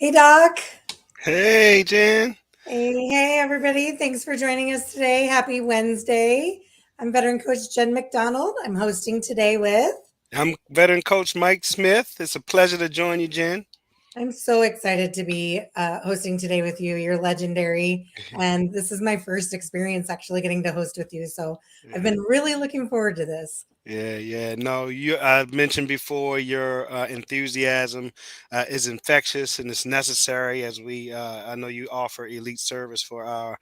Hey, Doc. Hey, Jen. Hey, everybody. Thanks for joining us today. Happy Wednesday. I'm veteran coach Jen McDonald. I'm hosting today with. I'm veteran coach Mike Smith. It's a pleasure to join you, Jen. I'm so excited to be hosting today with you. You're legendary. And this is my first experience actually getting to host with you. So I've Yeah, been really looking forward to this. yeah. No, I mentioned before your enthusiasm is infectious and it's necessary as I know you offer elite service for our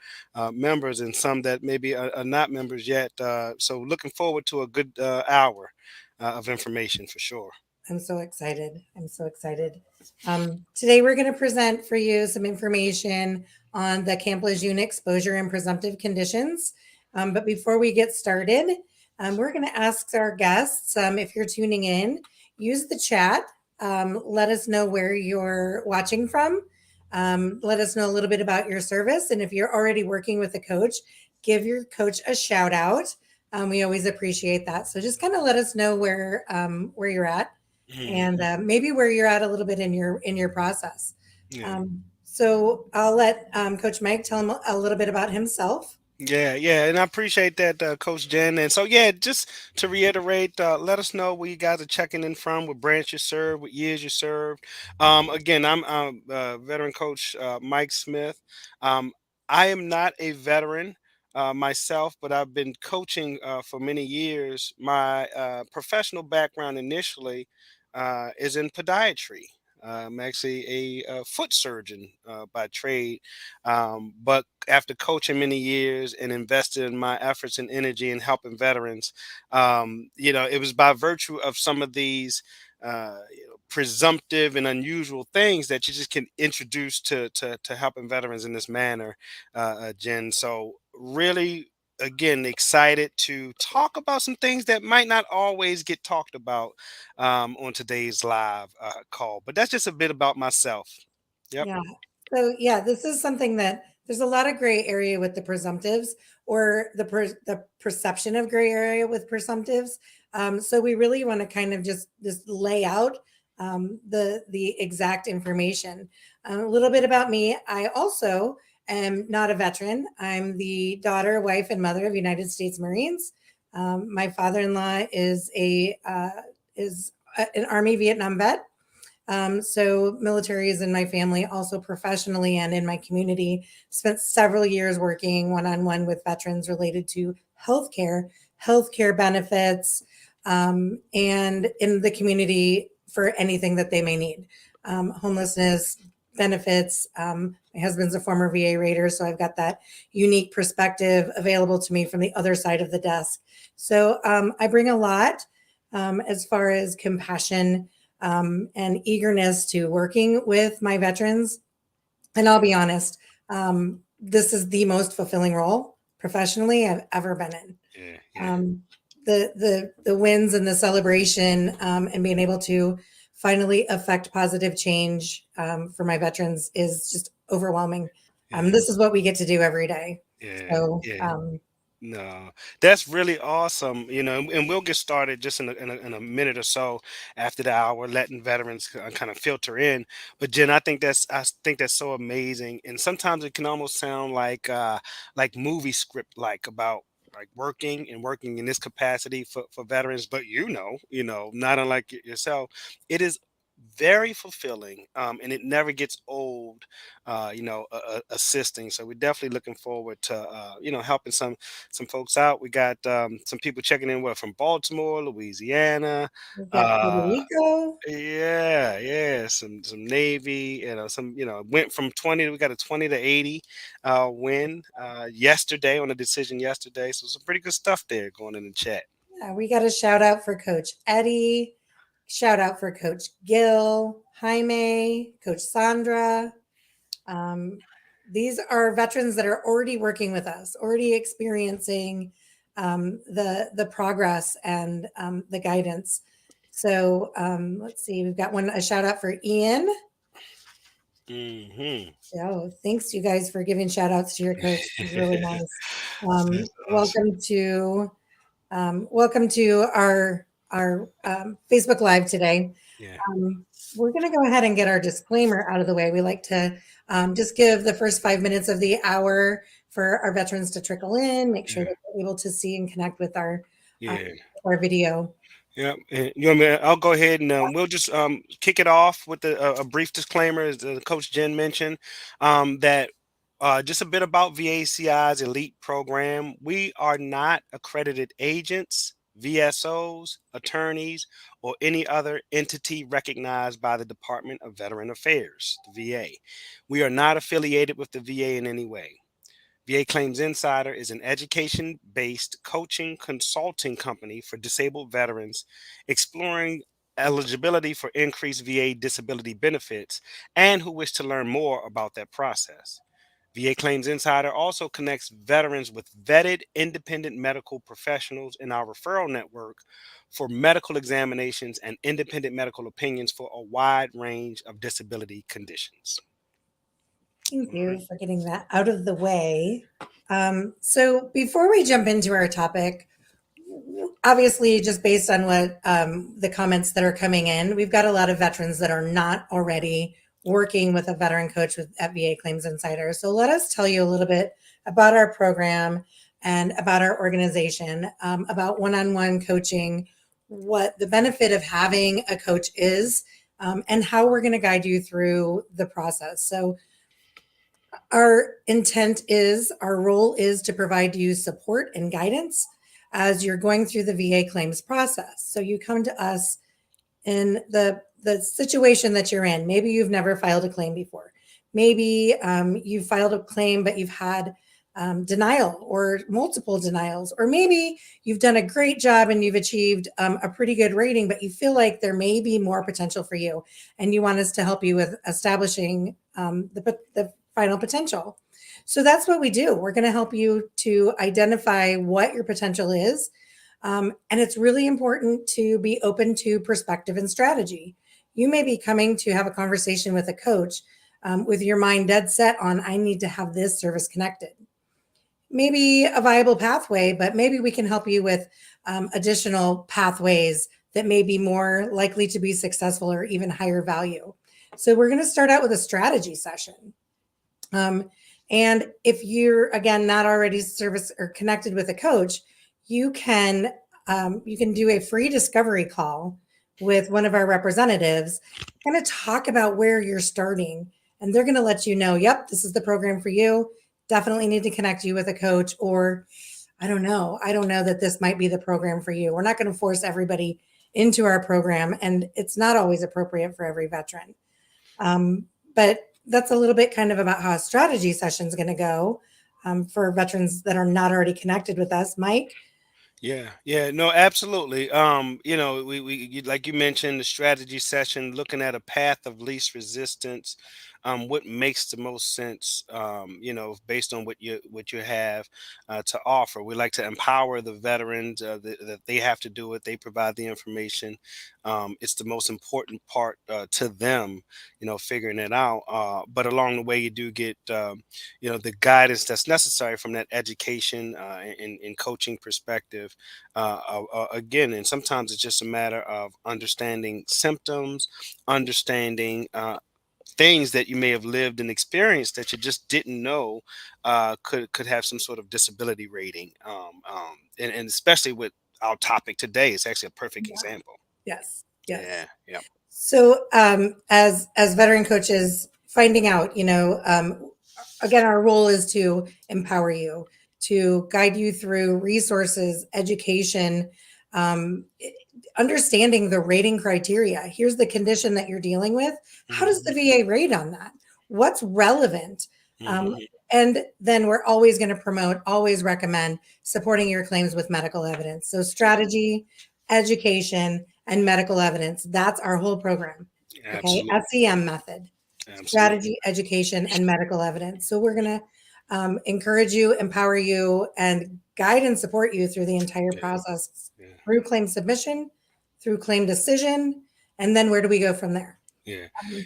members and some that maybe are not members yet. So looking forward to a good hour of information for sure. I'm so excited. I'm so excited. Today, we're going to present for you some information on the Camp Lejeune exposure and presumptive conditions. But before we get started, we're going to ask our guests if you're tuning in, use the chat. Let us know where you're watching from. Let us know a little bit about your service. And if you're already working with a coach, give your coach a shout out. We always appreciate that. So just kind of let us know where you're at Mhm. and maybe where you're at a little bit in your process. Yeah. So I'll let Coach Mike tell him a little bit about himself. Yeah, and I appreciate that, Coach Jen. And so, yeah, just to reiterate, let us know where you guys are checking in from, what branch you serve, what years you served. Again, I'm veteran coach Mike Smith. Um, I am not a veteran myself, but I've been coaching for many years. My professional background initially is in podiatry. I'm actually a foot surgeon by trade, but after coaching many years and invested in my efforts and energy in helping veterans, it was by virtue of some of these presumptive and unusual things that you just can introduce to helping veterans in this manner, Jen. So really. Again, excited to talk about some things that might not always get talked about on today's live call. But that's just a bit about myself. Yep. Yeah. So yeah, this is something that there's a lot of gray area with the presumptives or the perception of gray area with presumptives. So we really want to kind of just lay out the exact information. A little bit about me. I also am not a veteran. I'm the daughter, wife, and mother of United States Marines. My father-in-law is an Army Vietnam vet, so military is in my family, also professionally and in my community. Spent several years working one on one with veterans related to healthcare benefits, and in the community for anything that they may need. Homelessness benefits. My husband's a former VA Raider, so I've got that unique perspective available to me from the other side of the desk. So I bring a lot as far as compassion and eagerness to working with my veterans. And I'll be honest, this is the most fulfilling role professionally I've ever been in. Yeah. The wins and the celebration, and being able to finally affect positive change for my veterans is just overwhelming. Yeah, This is what we get to do every day. yeah, So yeah. No, that's really awesome. And we'll get started just in a minute or so after the hour, letting veterans kind of filter in. But Jen, I think that's so amazing. And sometimes it can almost sound like movie script like about like working in this capacity for veterans. But not unlike yourself, it is very fulfilling, and it never gets old, assisting. So we're definitely looking forward to helping some folks out. We got some people checking in from Baltimore, Louisiana. we've got Puerto Uh, Rico. yeah, some Navy. Went from 20. We got a 20 to 80 win yesterday on a decision yesterday. So some pretty good stuff there going in the chat. We got a shout out for Coach Eddie. Shout out for Coach Gil, Jaime, Coach Sandra. Um, these are veterans that are already working with us, already experiencing the progress and the guidance. So let's see, we've got a shout out for Ian. Hmm. Oh, thanks you guys for giving shout outs to your coach. This is really nice. That's awesome. Welcome to our Facebook Live today. Yeah. we're going to go ahead and get our disclaimer out of the way. We like to just give the first 5 minutes of the hour for our veterans to trickle in, make sure Yeah. that they're able to see and connect with Yeah. our video. Yeah, and you know, man, I'll go ahead and we'll just kick it off with a brief disclaimer, as Coach Jen mentioned, that just a bit about VACI's elite program. We are not accredited agents, VSOs, attorneys, or any other entity recognized by the Department of Veteran Affairs, the VA. We are not affiliated with the VA in any way. VA Claims Insider is an education based coaching consulting company for disabled veterans exploring eligibility for increased VA disability benefits and who wish to learn more about that process. VA Claims Insider also connects veterans with vetted independent medical professionals in our referral network for medical examinations and independent medical opinions for a wide range of disability conditions. Thank All you right. for getting that out of the way. So before we jump into our topic, obviously, just based on what the comments that are coming in, we've got a lot of veterans that are not already working with a veteran coach at VA Claims Insider. So let us tell you a little bit about our program and about our organization, about one-on-one coaching, what the benefit of having a coach is, and how we're going to guide you through the process. So our role is to provide you support and guidance as you're going through the VA claims process. So you come to us in the situation that you're in. Maybe you've never filed a claim before. Maybe you filed a claim, but you've had denial or multiple denials. Or maybe you've done a great job and you've achieved a pretty good rating, but you feel like there may be more potential for you. And you want us to help you with establishing the final potential. So that's what we do. We're going to help you to identify what your potential is, and it's really important to be open to perspective and strategy. You may be coming to have a conversation with a coach with your mind dead set on, I need to have this service connected. Maybe a viable pathway, but maybe we can help you with additional pathways that may be more likely to be successful or even higher value. So we're going to start out with a strategy session. And if you're, again, not already service or connected with a coach, you can do a free discovery call with one of our representatives, kind of talk about where you're starting, and they're going to let you know, yep, this is the program for you. Definitely need to connect you with a coach, or I don't know that this might be the program for you. We're not going to force everybody into our program, and it's not always appropriate for every veteran. But that's a little bit kind of about how a strategy session is going to go for veterans that are not already connected with us. Mike? Yeah, yeah, no, absolutely. You know, like you mentioned, the strategy session, looking at a path of least resistance, what makes the most sense, you know, based on what you have to offer. We like to empower the veterans that they have to do it. They provide the information. It's the most important part to them, you know, figuring it out. But along the way, you do get, you know, the guidance that's necessary from that education and coaching perspective. Again, and sometimes it's just a matter of understanding symptoms, understanding things that you may have lived and experienced that you just didn't know could have some sort of disability rating. And especially with our topic today, it's actually a perfect Yeah. example. Yes. Yeah, Yes. yeah, So as veteran coaches, finding out, again, our role is to empower you, to guide you through resources, education, um, understanding the rating criteria. Here's the condition that you're dealing with. How does the hmm VA rate on that? What's relevant? Um, hmm and then we're always going to promote, always recommend supporting your claims with medical evidence. So strategy, education, and medical evidence. That's our whole program. Okay. absolutely, SEM method, absolutely. strategy, education, and medical evidence. So we're going to encourage you, empower you, and guide and support you through the entire Yeah, process, yeah, through claim submission, through claim decision, and then where do we go from there? yeah. Um,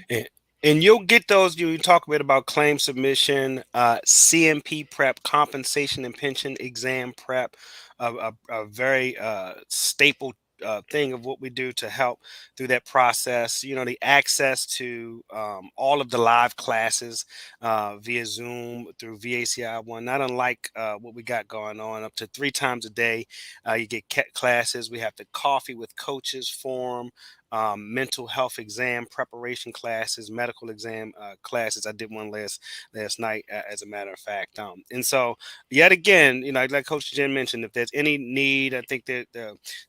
And you'll get those. You talk a bit about claim submission, CMP prep, compensation and pension exam prep, a very staple thing of what we do to help through that process. The access to all of the live classes via Zoom through VACI One, not unlike what we got going on, up to 3 times a day. You get classes. We have the Coffee with Coaches forum, mental health exam preparation classes, medical exam classes. I did one last night, as a matter of fact. And so, yet again, like Coach Jen mentioned, if there's any need, I think that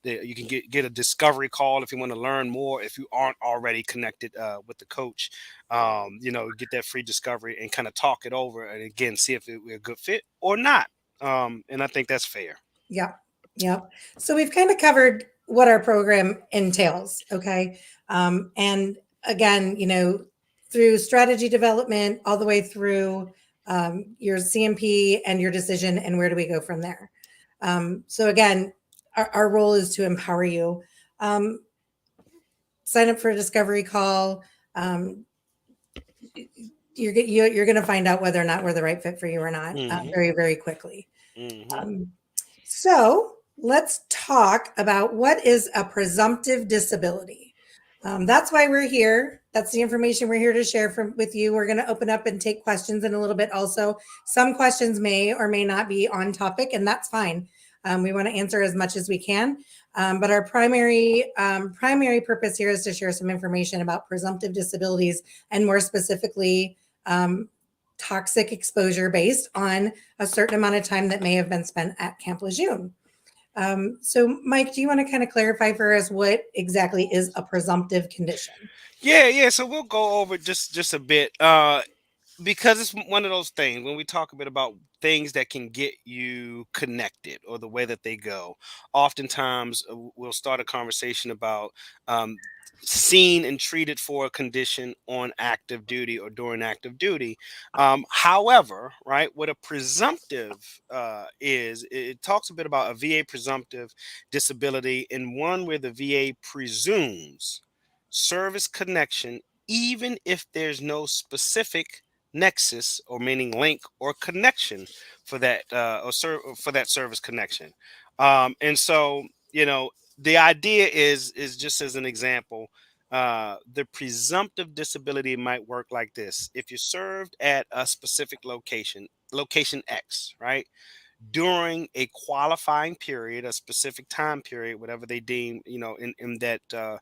you can get a discovery call if you want to learn more. If you aren't already connected with the coach, get that free discovery and kind of talk it over, and again, see if we're a good fit or not. And I think that's fair. Yep. Yep. So we've kind of covered what our program entails. Okay. And again, through strategy development all the way through your CMP and your decision, and where do we go from there? So again, our role is to empower you. Sign up for a discovery call. You're going to find out whether or not we're the right fit for you or not very, very quickly. So let's talk about what is a presumptive disability. That's why we're here. That's the information we're here to share with you. We're going to open up and take questions in a little bit also. Some questions may or may not be on topic, and that's fine. We want to answer as much as we can. But our primary purpose here is to share some information about presumptive disabilities, and more specifically, toxic exposure based on a certain amount of time that may have been spent at Camp Lejeune. So Mike, do you want to kind of clarify for us what exactly is a presumptive condition? Yeah. So we'll go over just a bit, because it's one of those things when we talk a bit about things that can get you connected or the way that they go. Oftentimes, we'll start a conversation about seen and treated for a condition on active duty or during active duty. However, right, what a presumptive is, it talks a bit about a VA presumptive disability, and one where the VA presumes service connection even if there's no specific nexus, or meaning link or connection for that for that service connection. And so, the idea is just as an example, the presumptive disability might work like this: if you served at a specific location X, right, during a qualifying period, a specific time period, whatever they deem, in that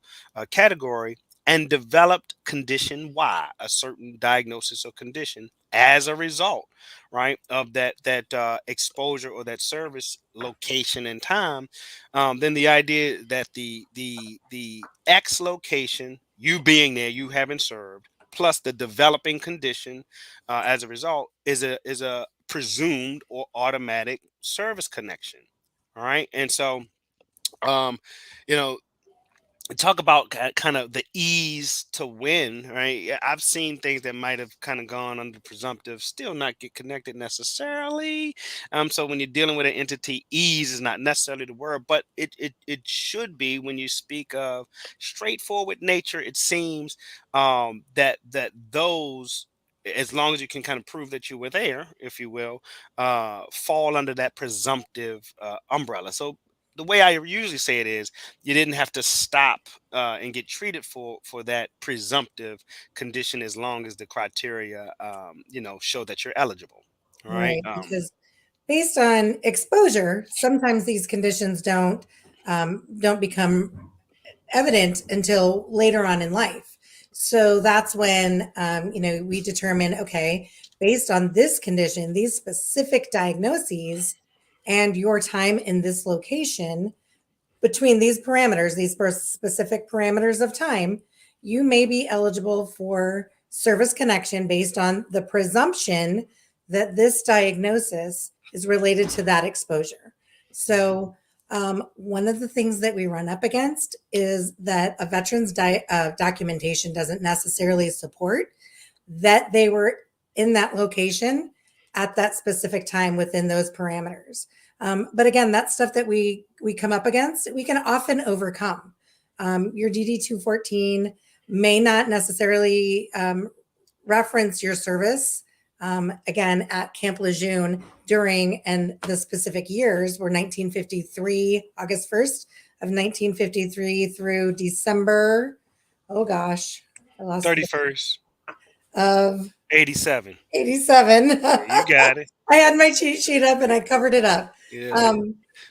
category, and developed condition Y, a certain diagnosis or condition as a result, right, of that exposure or that service location and time. Then the idea that the X location, you being there, you having served, plus the developing condition as a result, is a presumed or automatic service connection. All right. And so, um, you know, talk about kind of the ease to win, right? Yeah, I've seen things that might have kind of gone under presumptive, still not get connected necessarily. So when you're dealing with an entity, ease is not necessarily the word, but it should be when you speak of straightforward nature. It seems that those, as long as you can kind of prove that you were there, if you will, fall under that presumptive umbrella. So the way I usually say it is, you didn't have to stop and get treated for that presumptive condition, as long as the criteria, show that you're eligible. All right. Right, because based on exposure, sometimes these conditions don't become evident until later on in life. So that's when we determine, okay, based on this condition, these specific diagnoses, and your time in this location, between these parameters, these specific parameters of time, you may be eligible for service connection based on the presumption that this diagnosis is related to that exposure. So, one of the things that we run up against is that a veteran's documentation doesn't necessarily support that they were in that location at that specific time within those parameters. But again, that's stuff that we come up against. We can often overcome. Your DD 214 may not necessarily reference your service. Again, at Camp Lejeune during, and the specific years were 1953, August 1st, of 1953 through December, oh gosh, I lost the 31st, of 87. 87. Yeah, you got it. I had my cheat sheet up and I covered it up. Yeah.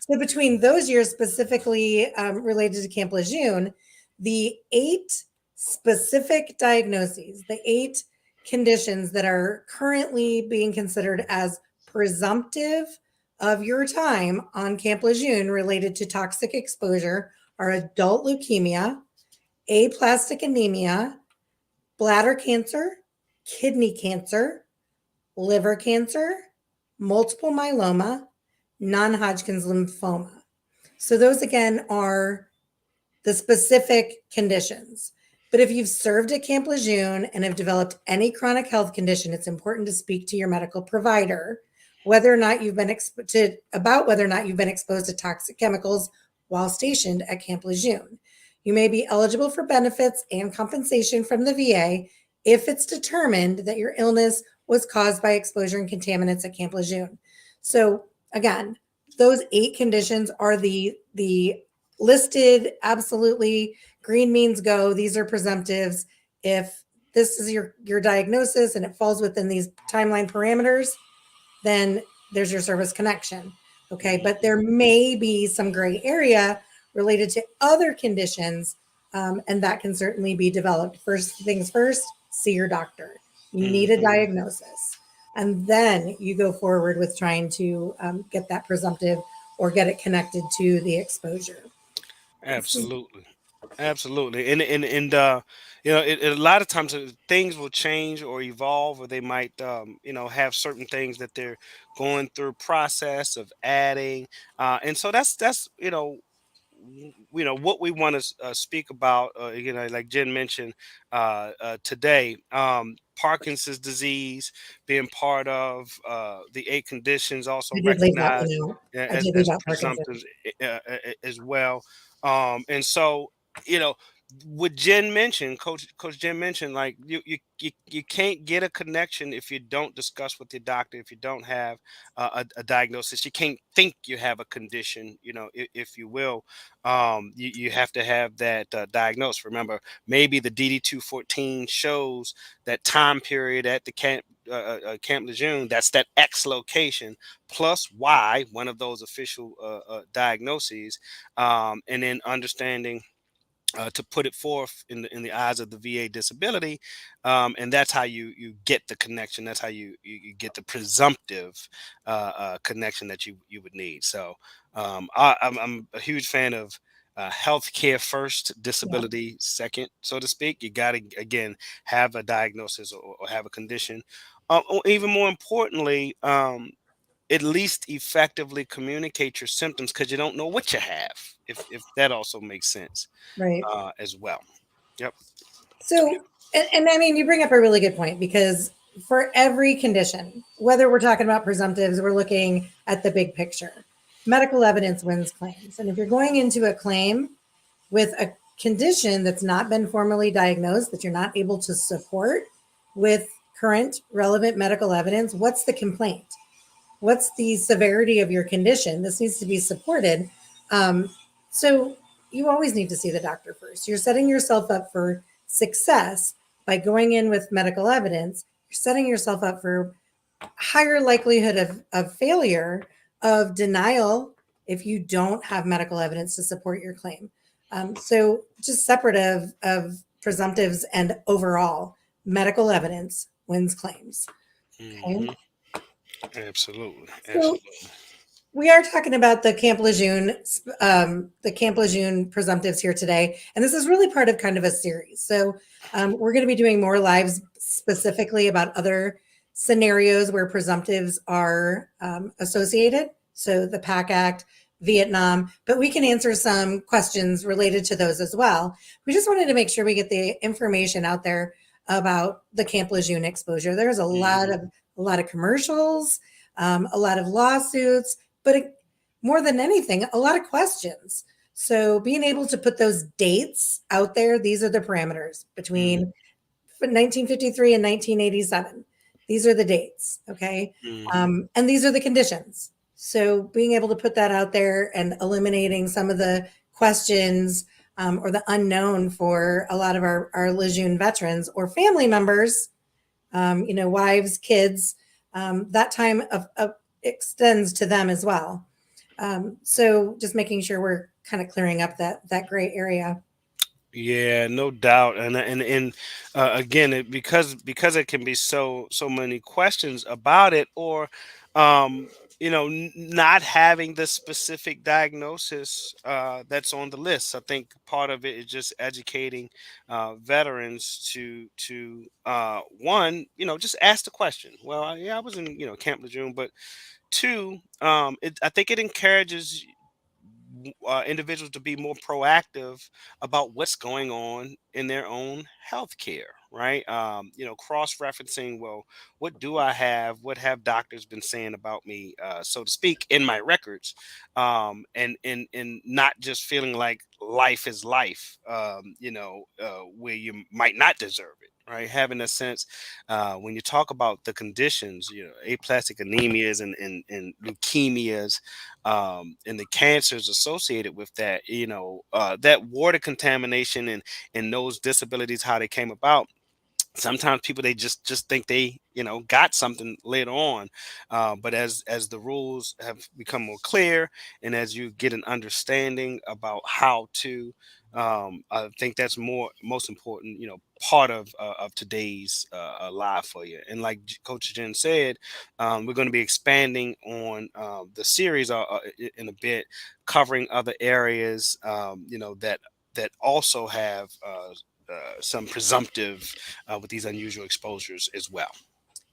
So between those years, specifically related to Camp Lejeune, the 8 specific diagnoses, the 8 conditions that are currently being considered as presumptive of your time on Camp Lejeune related to toxic exposure are adult leukemia, aplastic anemia, bladder cancer, kidney cancer, liver cancer, multiple myeloma, non-Hodgkin's lymphoma. So those again are the specific conditions. But if you've served at Camp Lejeune and have developed any chronic health condition, it's important to speak to your medical provider whether or not you've been about whether or not you've been exposed to toxic chemicals while stationed at Camp Lejeune. You may be eligible for benefits and compensation from the VA if it's determined that your illness was caused by exposure and contaminants at Camp Lejeune. So again, those 8 conditions are the listed. Absolutely, green means go. These are presumptives. If this is your diagnosis and it falls within these timeline parameters, then there's your service connection. Okay, but there may be some gray area related to other conditions, and that can certainly be developed. First things first, see your doctor. You need a diagnosis, and then you go forward with trying to get that presumptive or get it connected to the exposure. Absolutely. Absolutely. A lot of times things will change or evolve, or they might, have certain things that they're going through process of adding. And so that's, what we want to speak about, like Jen mentioned today, Parkinson's disease being part of the 8 conditions, also I did leave that recognized one out. I as, did leave as out Parkinson's. presumptives as well. And so, you know, what Jen mentioned, Coach Jen mentioned, like you can't get a connection if you don't discuss with your doctor. If you don't have a diagnosis, you can't think you have a condition. If you will, you have to have that diagnosed. Remember, maybe the DD-214 shows that time period at the Camp Lejeune. That's that X location plus Y, one of those official diagnoses, and then understanding to put it forth in the eyes of the VA disability, and that's how you get the connection. That's how you get the presumptive connection that you would need. So I'm a huge fan of healthcare first, Yeah, disability second, so to speak. You got to again have a diagnosis or have a condition. Or even more importantly, at least effectively communicate your symptoms because you don't know what you have. If that also makes sense right. as well. Yep. So, and I mean, you bring up a really good point because for every condition, whether we're talking about presumptives, we're looking at the big picture. Medical evidence wins claims. And if you're going into a claim with a condition that's not been formally diagnosed, that you're not able to support with current relevant medical evidence, what's the complaint? What's the severity of your condition? This needs to be supported. So you always need to see the doctor first. You're setting yourself up for success by going in with medical evidence. You're setting yourself up for higher likelihood of failure, of denial, if you don't have medical evidence to support your claim. So just separate of presumptives and overall, medical evidence wins claims. Okay. Hmm. Absolutely. So Absolutely. we are talking about the Camp Lejeune presumptives here today, and this is really part of kind of a series. So we're going to be doing more lives specifically about other scenarios where presumptives are associated. So the PACT Act, Vietnam, but we can answer some questions related to those as well. We just wanted to make sure we get the information out there about the Camp Lejeune exposure. There's Hmm. a lot of commercials, a lot of lawsuits, but more than anything, a lot of questions. So being able to put those dates out there, these are the parameters between 1953 and 1987. These are the dates, okay? Hmm. And these are the conditions. So being able to put that out there and eliminating some of the questions or the unknown for a lot of our Lejeune veterans or family members, wives, kids, that time of extends to them as well. So just making sure we're kind of clearing up that gray area. Yeah, no doubt, and again, because it can be so many questions about it, or not having the specific diagnosis that's on the list. I think part of it is just educating veterans to one, just ask the question. Well, yeah, I was in Camp Lejeune, but two, I think it encourages individuals to be more proactive about what's going on in their own health care, right? Cross referencing, well, what do I have? What have doctors been saying about me, so to speak, in my records? And not just feeling like life is life, where you might not deserve it. Right, having a sense when you talk about the conditions, aplastic anemias and leukemias, and the cancers associated with that, that water contamination and those disabilities, how they came about. Sometimes people, they just think they got something later on, but as the rules have become more clear, and as you get an understanding about how to, I think that's most important, part of today's live for you. And like Coach Jen said, we're going to be expanding on the series in a bit, covering other areas, that also have some presumptive with these unusual exposures as well.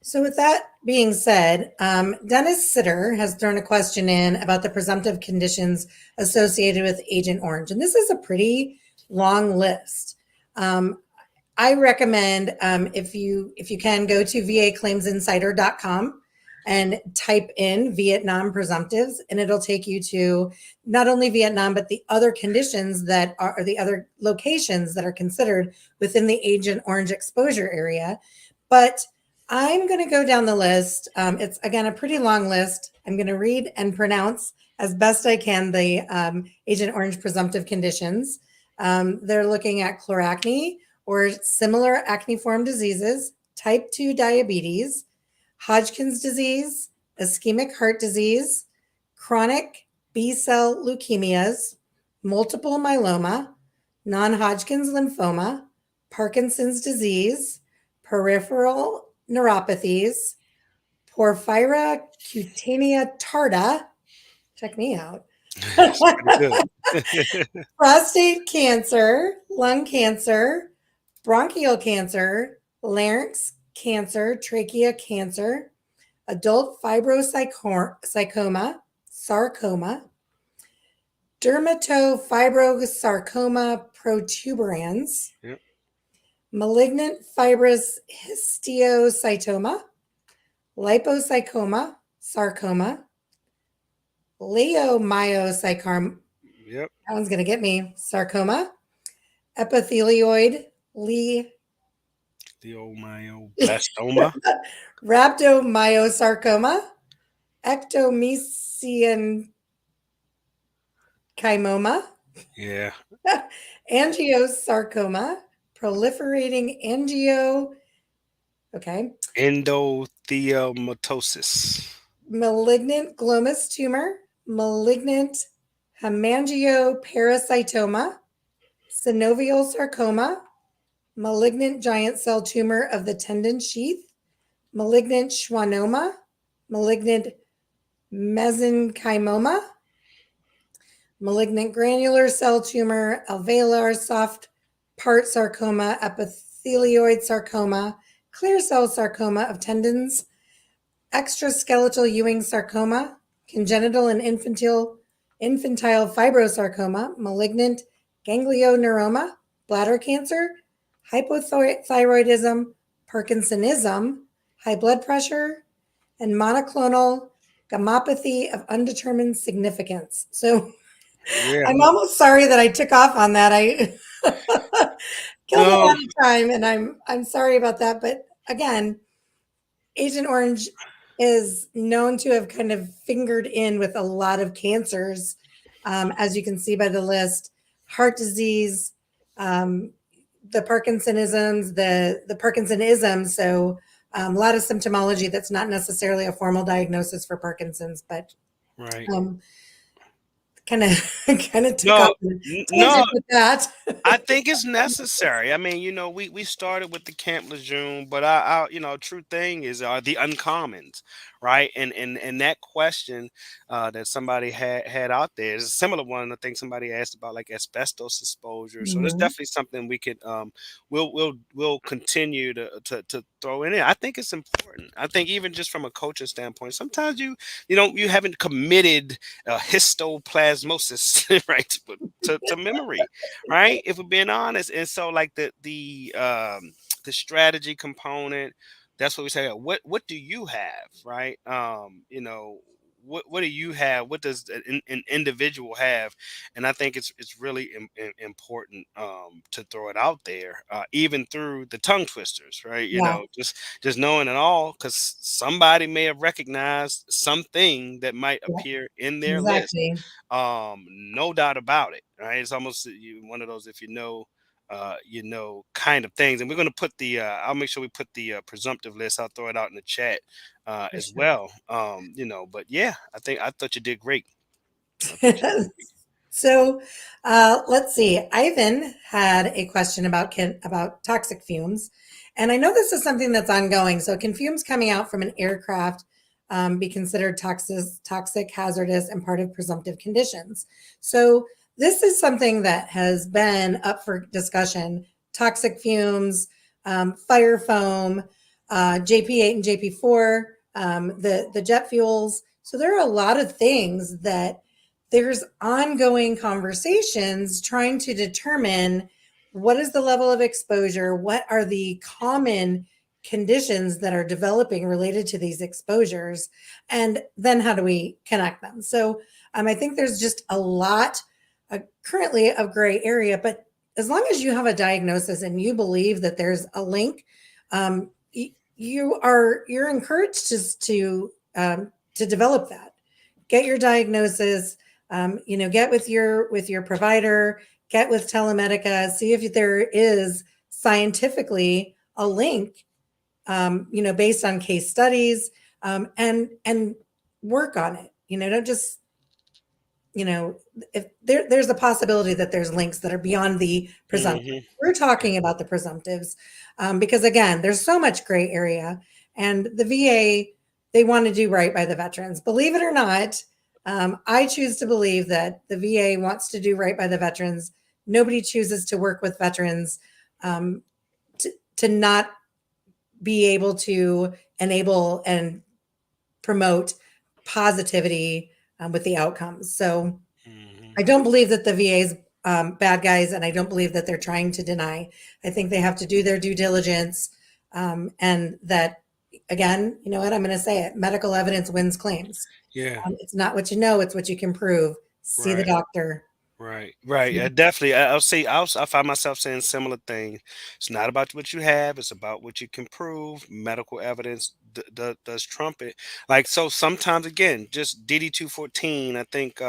So, with that being said, Dennis Sitter has thrown a question in about the presumptive conditions associated with Agent Orange. And this is a pretty long list. I recommend if you can go to vaclaimsinsider.com and type in Vietnam presumptives, and it'll take you to not only Vietnam, but the other conditions that are, or the other locations that are considered within the Agent Orange exposure area. But I'm going to go down the list. It's, again, a pretty long list. I'm going to read and pronounce as best I can the Agent Orange presumptive conditions. They're looking at chloracne or similar acneiform diseases, type 2 diabetes, Hodgkin's disease, ischemic heart disease, chronic B-cell leukemias, multiple myeloma, non-Hodgkin's lymphoma, Parkinson's disease, peripheral neuropathies, porphyria cutanea tarda, check me out, It's pretty good. prostate cancer, lung cancer, bronchial cancer, larynx cancer, trachea cancer, adult fibrosarcoma, sarcoma, dermatofibrosarcoma protuberans, Yep. malignant fibrous histiocytoma, liposarcoma, sarcoma, leiomyosarcoma, Yep. that one's going to get me, sarcoma, epithelioid Leiomyoblastoma. rhabdomyosarcoma, ectomysian chymoma, Yeah. angiosarcoma, proliferating Endotheliomatosis. malignant glomus tumor, malignant hemangioparasitoma, synovial sarcoma, malignant giant cell tumor of the tendon sheath, malignant schwannoma, malignant mesenchyma, malignant granular cell tumor, alveolar soft part sarcoma, epithelioid sarcoma, clear cell sarcoma of tendons, extraskeletal Ewing sarcoma, congenital and infantile fibrosarcoma, malignant ganglioneuroma, bladder cancer, hypothyroidism, Parkinsonism, high blood pressure, and monoclonal gammopathy of undetermined significance. So Yeah. I'm almost sorry that I took off on that. I killed a No. lot of time, and I'm sorry about that. But again, Agent Orange is known to have kind of fingered in with a lot of cancers, as you can see by the list. heart disease, the Parkinsonisms, the Parkinsonism. So a lot of symptomology that's not necessarily a formal diagnosis for Parkinson's, but Right. kind of kind of took off No, on a no, tangent with that. I think it's necessary. I mean, we started with the Camp Lejeune, but true thing is the uncommons, right? And that question that somebody had out there is a similar one. I think somebody asked about like asbestos exposure. So there's Mhm. definitely something we could we'll continue to throw in it. I think it's important. I think even just from a coaching standpoint, sometimes you haven't committed histoplasmosis right to memory, right? If we're being honest. And so like the strategy component, that's what we say. What do you have, right? What do you have? What does an individual have? And I think it's really important to throw it out there, even through the tongue twisters, right? Yeah, Just knowing it all, because somebody may have recognized something that might yeah, appear in their list. exactly. No doubt about it, right? It's almost one of those, if kind of things. And we're going to put I'll make sure we put the presumptive list. I'll throw it out in the chat For as sure. well. But yeah, I thought you did great. I thought you did great. So let's see. Ivan had a question about toxic fumes, and I know this is something that's ongoing. So, can fumes coming out from an aircraft be considered toxic, hazardous, and part of presumptive conditions? So, this is something that has been up for discussion. Toxic fumes, fire foam, JP8 and JP4, the jet fuels. So, there are a lot of things that there's ongoing conversations trying to determine what is the level of exposure, what are the common conditions that are developing related to these exposures, and then how do we connect them. So I think there's just a lot currently of gray area, but as long as you have a diagnosis and you believe that there's a link, you're encouraged to develop that. Get your diagnosis, get with your provider, get with telemedica, see if there is scientifically a link, based on case studies, and work on it. Don't just if there's a possibility that there's links that are beyond the presumptive. Hmm. We're talking about the presumptives, because again, there's so much gray area, and the VA, they want to do right by the veterans. Believe it or not, I choose to believe that the VA wants to do right by the veterans. Nobody chooses to work with veterans, um, to not be able to enable and promote positivity, with the outcomes. So Hmm. I don't believe that the VA's bad guys, and I don't believe that they're trying to deny. I think they have to do their due diligence, and that, again, you know what, I'm going to say it: medical evidence wins claims. Yeah. It's not what you know; it's what you can prove. See the Right. doctor. Right, right. Definitely. I'll say I find myself saying similar things. It's not about what you have; it's about what you can prove. Medical evidence does trump it. Like so, sometimes again, just DD 214. I think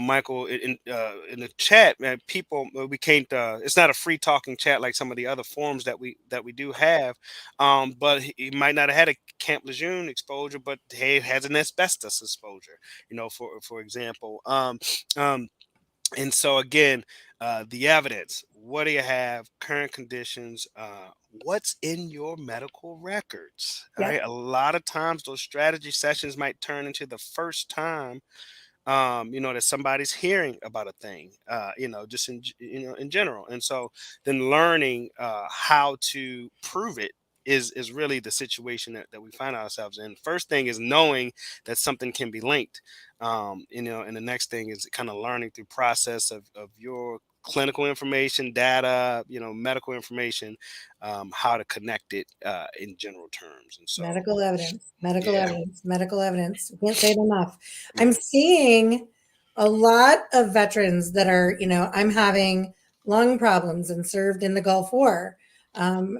Michael in the chat, man. People we can't. It's not a free talking chat like some of the other forums that we do have. But he might not have had a Camp Lejeune exposure, but he has an asbestos exposure. For example. Um, and so again, the evidence. What do you have? Current conditions. What's in your medical records? All right. Yep, A lot of times, those strategy sessions might turn into the first time that somebody's hearing about a thing, just in general. And so then learning how to prove it is really the situation that we find ourselves in. First thing is knowing that something can be linked, and the next thing is kind of learning through process of your clinical information, data, medical information, how to connect it in general terms. And so, medical evidence, medical yeah, evidence, medical evidence. Can't say it enough. I'm yeah. seeing a lot of veterans that are, I'm having lung problems and served in the Gulf War. Um,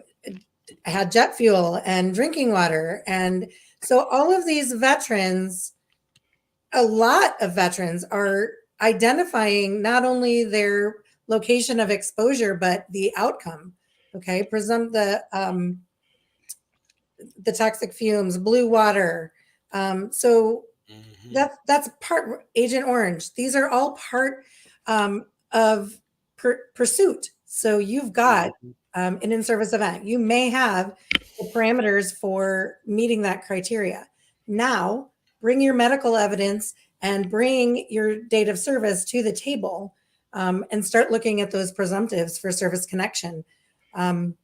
I had jet fuel and drinking water. And so all of these veterans, a lot of veterans are identifying not only their location of exposure but the outcome. Okay, presume the toxic fumes, blue water. So Mhm. that's part Agent Orange. These are all part of pursuit. So you've got Mhm. an in-service event. You may have the parameters for meeting that criteria. Now, bring your medical evidence and bring your date of service to the table, and start looking at those presumptives for service connection. Um,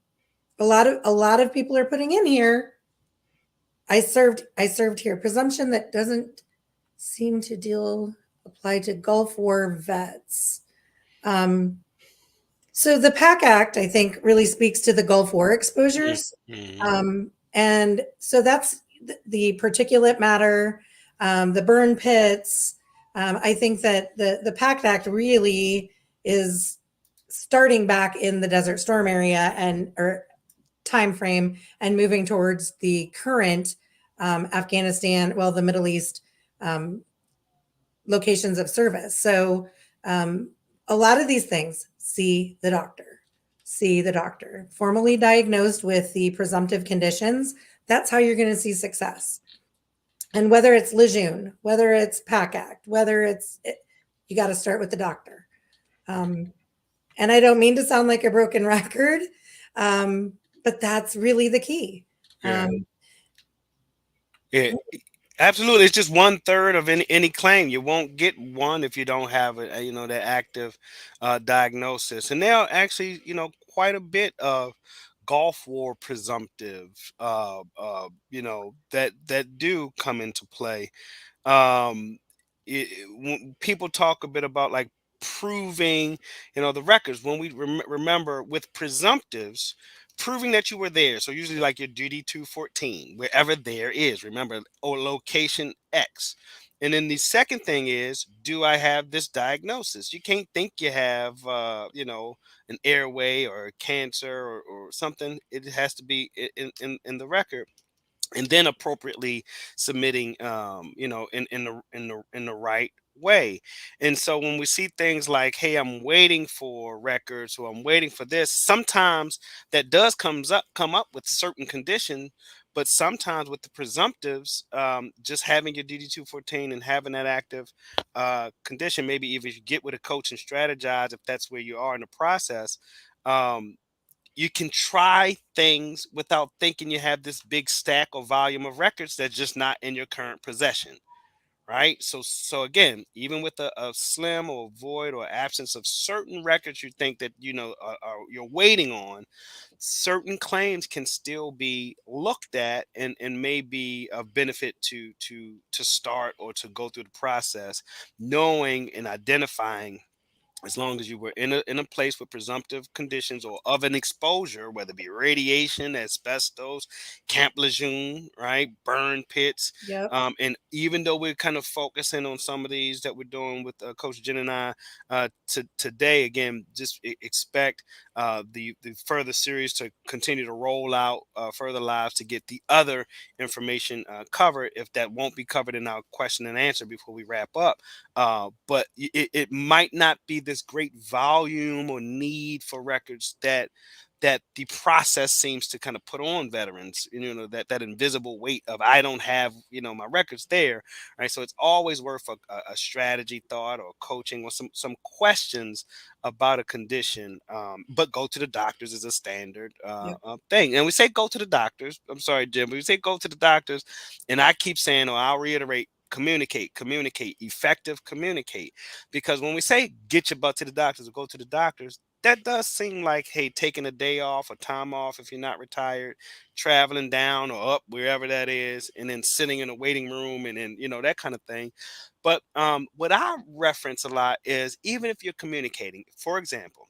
a lot of people are putting in here. I served here. Presumption that doesn't seem to deal apply to Gulf War vets. Um, so the PAC Act, I think, really speaks to the Gulf War exposures. Mhm. And so that's the particulate matter, the burn pits. I think that the PACT Act really is starting back in the Desert Storm area and or time frame and moving towards the current Afghanistan, well, the Middle East um, locations of service. So um, a lot of these things, see the doctor. See the doctor. Formally diagnosed with the presumptive conditions, that's how you're going to see success. And whether it's Lejeune, whether it's PAC Act, you got to start with the doctor. Um, and I don't mean to sound like a broken record, um, but that's really the key. Yeah. Um, It absolutely. It's just one third of any claim. You won't get one if you don't have that active diagnosis. And there are actually quite a bit of Gulf War presumptive that do come into play. When people talk a bit about like proving the records, when we remember with presumptives, proving that you were there, so usually like your duty 214 wherever there is, remember, or location X. And then the second thing is, do I have this diagnosis? You can't think you have an airway or cancer or something. It has to be in the record, and then appropriately submitting in the right way. And so when we see things like, hey, I'm waiting for records, or I'm waiting for this, sometimes that does come up with certain condition. But sometimes with the presumptives, just having your DD214 and having that active condition, maybe if you get with a coach and strategize, if that's where you are in the process, um, you can try things without thinking you have this big stack or volume of records that's just not in your current possession, right? So again, even with a slim or void or absence of certain records, you think that you're waiting on, certain claims can still be looked at and may be of benefit to start or to go through the process, knowing and identifying, as long as you were in a place with presumptive conditions or of an exposure, whether it be radiation, asbestos, Camp Lejeune, right, burn pits. yep, And even though we're kind of focusing on some of these that we're doing with Coach Jen and I today, again, just expect the further series to continue to roll out further lives to get the other information covered, if that won't be covered in our question and answer before we wrap up. But it might not be this great volume or need for records that the process seems to kind of put on veterans, that invisible weight of, I don't have my records there, right? So it's always worth a strategy thought or coaching or some questions about a condition. But go to the doctors is a standard yep, thing. And we say go to the doctors, I'm sorry, Jim, but we say go to the doctors, and I keep saying, or I'll reiterate, communicate, effective communicate. Because when we say get your butt to the doctors or go to the doctors, that does seem like, hey, taking a day off or time off if you're not retired, traveling down or up wherever that is, and then sitting in a waiting room, and then that kind of thing. But what I reference a lot is, even if you're communicating, for example,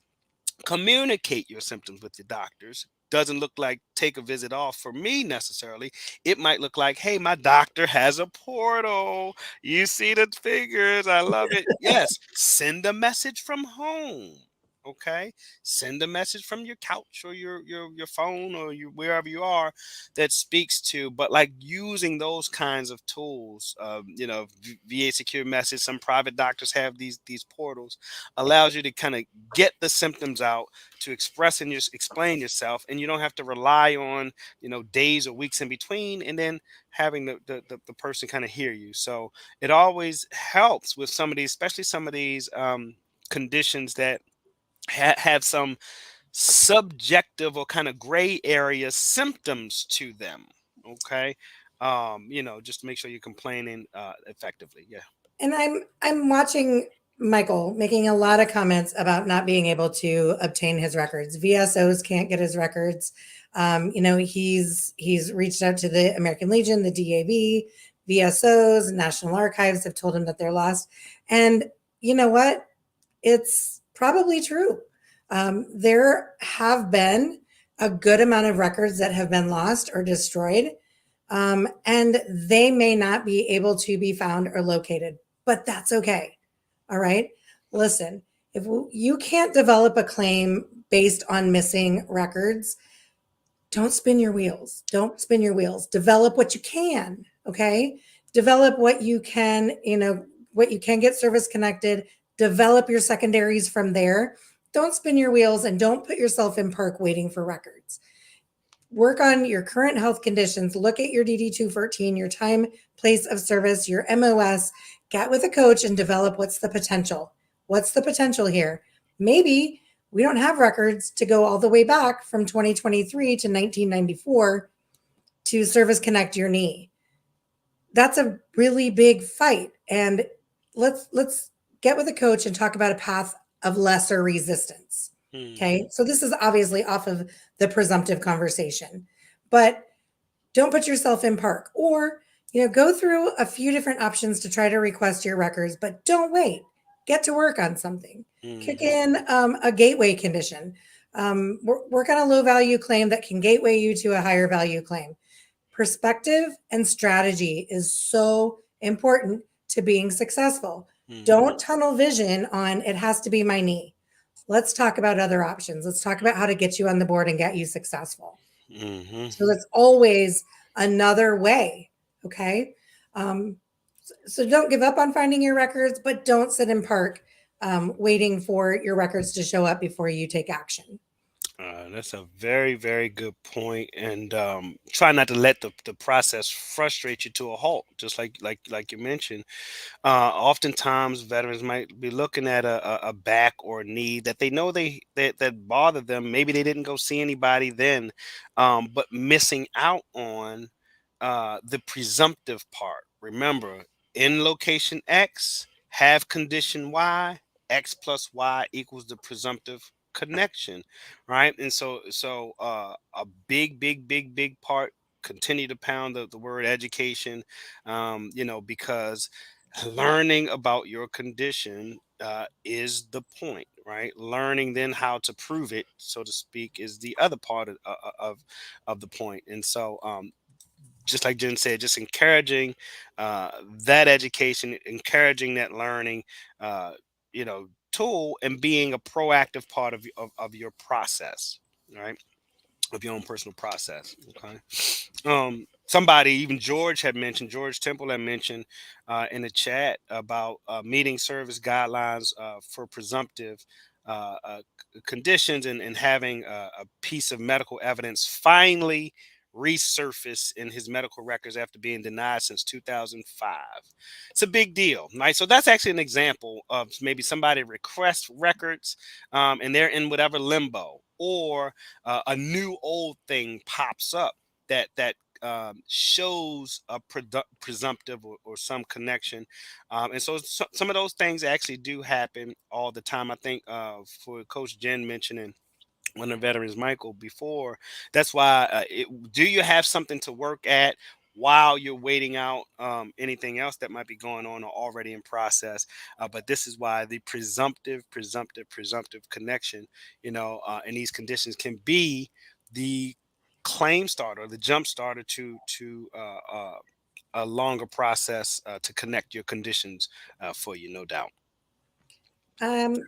communicate your symptoms with your doctors. Doesn't look like take a visit off for me necessarily. It might look like, hey, my doctor has a portal. You see the figures. I love it. Yes. Send a message from home. Okay, send a message from your couch or your phone or wherever you are that speaks to. But like using those kinds of tools, VA secure message. Some private doctors have these portals, allows you to kind of get the symptoms out, to express and just explain yourself, and you don't have to rely on days or weeks in between, and then having the person kind of hear you. So it always helps with some of these, especially some of these conditions that have some subjective or kind of gray area symptoms to them. Okay. Just to make sure you're complaining effectively. Yeah. And I'm watching Michael making a lot of comments about not being able to obtain his records. VSOs can't get his records. He's reached out to the American Legion, the DAV, VSOs, National Archives have told him that they're lost. And you know what? It's probably true. There have been a good amount of records that have been lost or destroyed, and they may not be able to be found or located, but that's okay. All right. Listen, if you can't develop a claim based on missing records, don't spin your wheels. Don't spin your wheels. Develop what you can. Okay. Develop what you can, what you can get service connected. Develop your secondaries from there. Don't spin your wheels and don't put yourself in park waiting for records. Work on your current health conditions. Look at your DD 214, your time, place of service, your MOS. Get with a coach and develop what's the potential. What's the potential here? Maybe we don't have records to go all the way back from 2023 to 1994 to service connect your knee. That's a really big fight. And let's get with a coach and talk about a path of lesser resistance. Mhm. Okay. So this is obviously off of the presumptive conversation, but don't put yourself in park, or go through a few different options to try to request your records, but don't wait. Get to work on something. Kick Mhm. in a gateway condition. Work on a low value claim that can gateway you to a higher value claim. Perspective and strategy is so important to being successful. Mhm. Don't tunnel vision on it has to be my knee. Let's talk about other options. Let's talk about how to get you on the board and get you successful. Mhm. So that's always another way. Okay. Um, so don't give up on finding your records, but don't sit in park waiting for your records to show up before you take action. That's a very, very good point, and try not to let the process frustrate you to a halt. Just like you mentioned, oftentimes veterans might be looking at a back or a knee that they know that bother them. Maybe they didn't go see anybody then, but missing out on the presumptive part. Remember, in location X, have condition Y, X plus Y equals the presumptive connection, right? And so a big part. Continue to pound the word education, because learning about your condition is the point, right? Learning then how to prove it, so to speak, is the other part of the point. And so just like Jen said, just encouraging that education, encouraging that learning, uh, tool, and being a proactive part of your process, right? Of your own personal process. Okay. Somebody, even George Temple had mentioned in the chat about meeting service guidelines for presumptive conditions, and having a piece of medical evidence finally resurface in his medical records after being denied since 2005. It's a big deal, right? So that's actually an example of maybe somebody requests records, and they're in whatever limbo, or a new old thing pops up that shows a presumptive or some connection, and so some of those things actually do happen all the time. I think for Coach Jen mentioning one of the veterans, Michael, before, that's why do you have something to work at while you're waiting out anything else that might be going on or already in process. But this is why the presumptive connection, in these conditions, can be the claim starter, the jump starter to a longer process to connect your conditions for you, no doubt.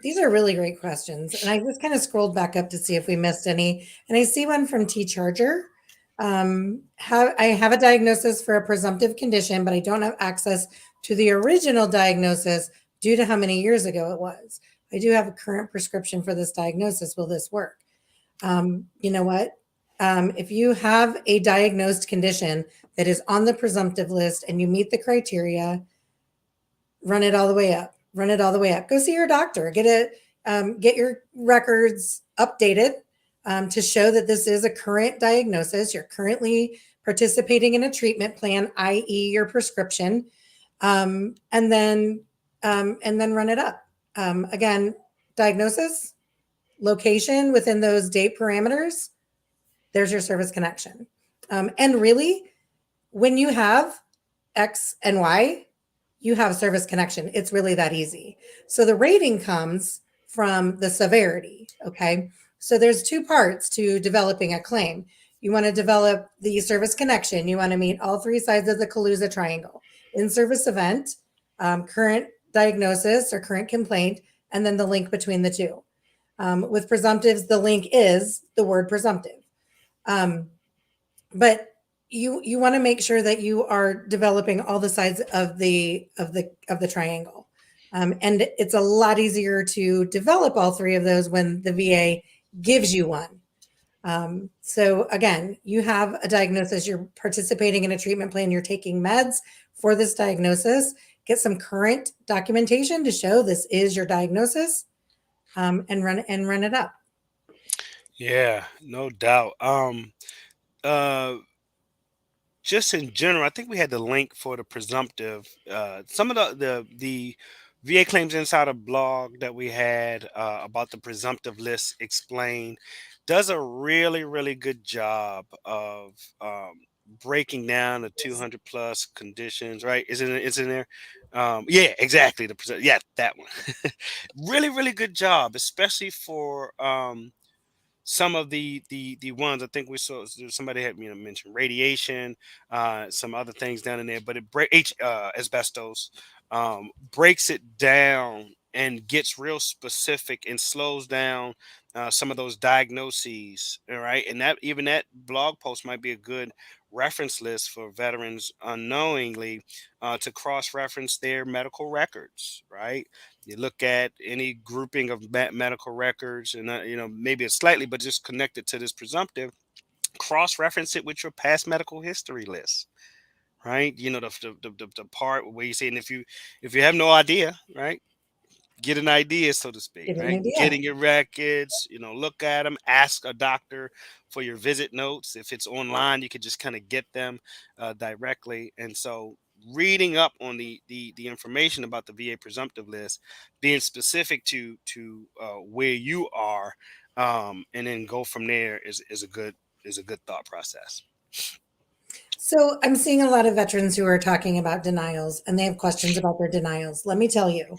These are really great questions. And I just kind of scrolled back up to see if we missed any. And I see one from T Charger. I have a diagnosis for a presumptive condition, but I don't have access to the original diagnosis due to how many years ago it was. I do have a current prescription for this diagnosis. Will this work? You know what? If you have a diagnosed condition that is on the presumptive list and you meet the criteria, run it all the way up. Run it all the way up. Go see your doctor. Get your records updated to show that this is a current diagnosis. You're currently participating in a treatment plan, i.e., your prescription, and then run it up. Again, diagnosis, location within those date parameters. There's your service connection. And really, when you have X and Y, you have service connection. It's really that easy. So the rating comes from the severity. Okay. So there's two parts to developing a claim. You want to develop the service connection. You want to meet all three sides of the Kaluza triangle: in-service event, current diagnosis or current complaint, and then the link between the two. With presumptives, the link is the word presumptive. But you want to make sure that you are developing all the sides of the triangle. And it's a lot easier to develop all three of those when the VA gives you one. So again, you have a diagnosis, you're participating in a treatment plan, you're taking meds for this diagnosis. Get some current documentation to show this is your diagnosis, and run it up. Yeah, no doubt. Uh, just in general, I think we had the link for the presumptive. Some of the VA Claims Insider blog that we had about the presumptive list explained does a really good job of breaking down the 200 plus conditions. Right? Is in there? Yeah, exactly. Yeah, that one. Really good job, especially for some of the ones I think we saw. Somebody had mentioned radiation, some other things down in there, but it asbestos, breaks it down and gets real specific and slows down some of those diagnoses. All right, and that blog post might be a good reference list for veterans unknowingly to cross reference their medical records. Right, you look at any grouping of medical records, and maybe it's slightly, but just connected to this presumptive. Cross-reference it with your past medical history list, right? The part where you say, and if you have no idea, right? Get an idea, so to speak, Get an right? idea. Getting your records, look at them, ask a doctor for your visit notes. If it's online, you could just kind of get them directly. And so reading up on the information about the VA presumptive list, being specific to where you are, and then go from there is a good thought process. So I'm seeing a lot of veterans who are talking about denials, and they have questions about their denials. Let me tell you,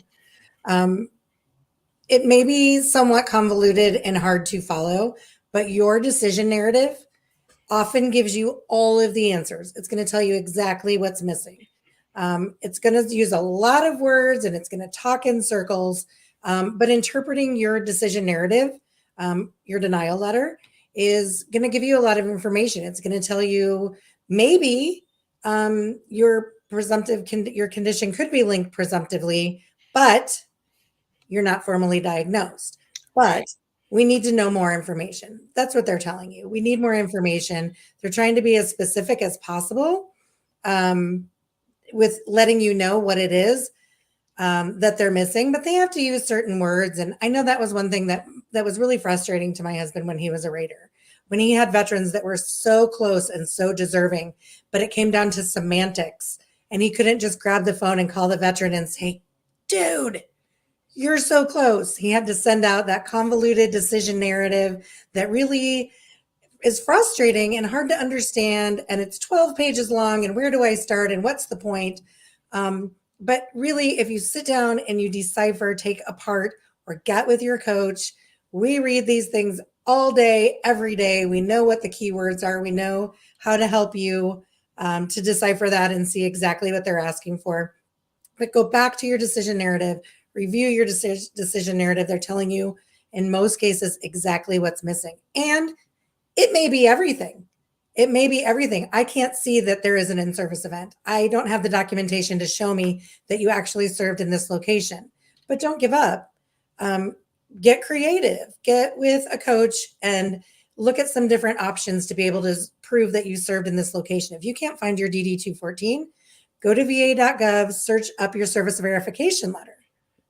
um, it may be somewhat convoluted and hard to follow, but your decision narrative often gives you all of the answers. It's going to tell you exactly what's missing. It's going to use a lot of words and it's going to talk in circles. But interpreting your decision narrative, your denial letter, is going to give you a lot of information. It's going to tell you maybe your your condition could be linked presumptively, but you're not formally diagnosed. But Right. we need to know more information. That's what they're telling you. We need more information. They're trying to be as specific as possible, um, with letting you know what it is that they're missing, but they have to use certain words. And I know that was one thing that was really frustrating to my husband when he was a Raider, when he had veterans that were so close and so deserving, but it came down to semantics. And he couldn't just grab the phone and call the veteran and say, dude, you're so close. He had to send out that convoluted decision narrative that really is frustrating and hard to understand. And it's 12 pages long. And where do I start? And what's the point? But really, if you sit down and you decipher, take apart, or get with your coach, we read these things all day, every day. We know what the keywords are. We know how to help you to decipher that and see exactly what they're asking for. But go back to your decision narrative, review your decision narrative. They're telling you, in most cases, exactly what's missing. And it may be everything. It may be everything. I can't see that there is an in-service event. I don't have the documentation to show me that you actually served in this location. But don't give up. Um, get creative. Get with a coach and look at some different options to be able to prove that you served in this location. If you can't find your DD 214, go to va.gov, search up your service verification letter.